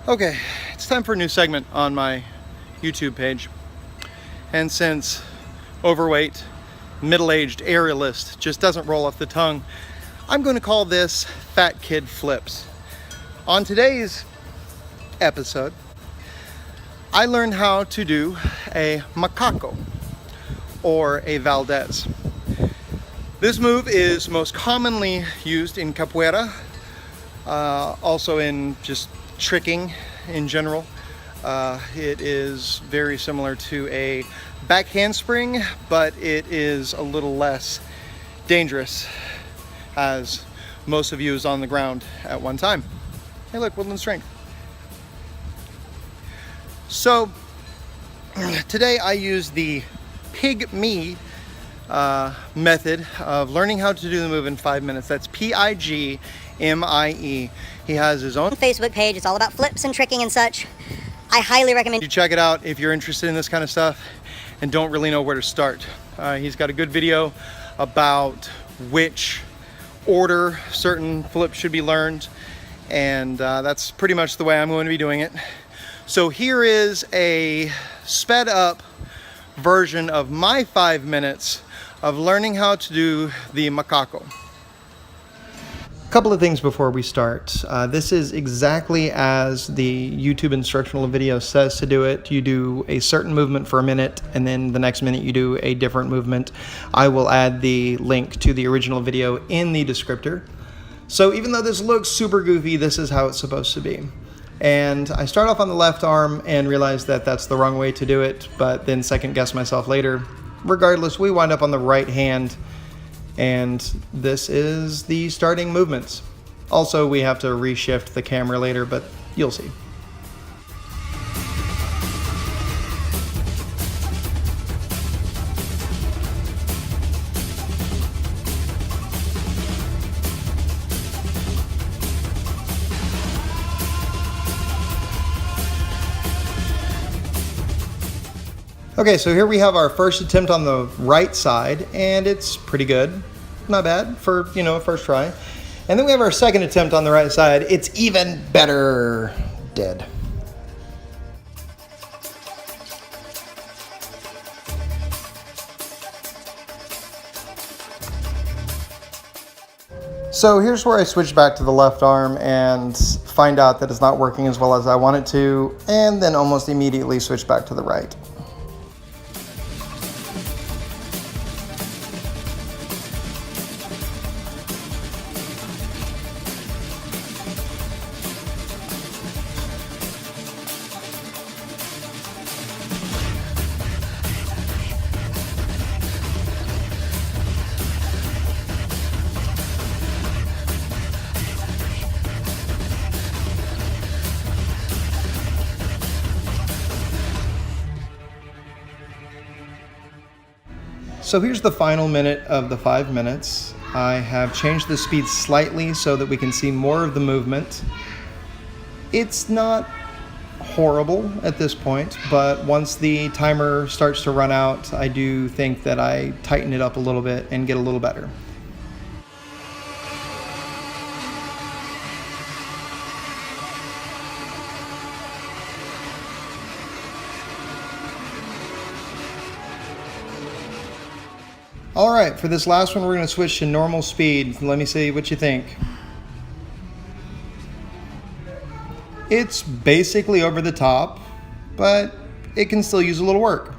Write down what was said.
Okay, it's time for a new segment on my YouTube page. And since overweight, middle-aged aerialist just doesn't roll off the tongue, I'm going to call this Fat Kid Flips. On today's episode, I learned how to do a Macaco or a Valdez. This move is most commonly used in capoeira, also in just tricking in general. It is very similar to a back handspring, but it is a little less dangerous as most of you is on the ground at one time. Hey look, woodland strength. So today I use the pig-me method of learning how to do the move in 5 minutes. That's Pigmie. He has his own Facebook page. It's all about flips and tricking and such. I highly recommend you check it out if you're interested in this kind of stuff and don't really know where to start. He's got a good video about which order certain flips should be learned, and that's pretty much the way I'm going to be doing it. So here is a sped up version of my 5 minutes of learning how to do the Macaco. A couple of things before we start. This is exactly as the YouTube instructional video says to do it. You do a certain movement for a minute, and then the next minute you do a different movement. I will add the link to the original video in the descriptor. So even though this looks super goofy, this is how it's supposed to be. And I start off on the left arm and realize that that's the wrong way to do it, but then second guess myself later. Regardless, we wind up on the right hand, and this is the starting movements. Also, we have to reshift the camera later, but you'll see. Okay, so here we have our first attempt on the right side, and it's pretty good. Not bad for, a first try. And then we have our second attempt on the right side. It's even better. Dead. So here's where I switch back to the left arm and find out that it's not working as well as I want it to, and then almost immediately switch back to the right. So here's the final minute of the 5 minutes. I have changed the speed slightly so that we can see more of the movement. It's not horrible at this point, but once the timer starts to run out, I do think that I tighten it up a little bit and get a little better. All right, for this last one, we're going to switch to normal speed. Let me see what you think. It's basically over the top, but it can still use a little work.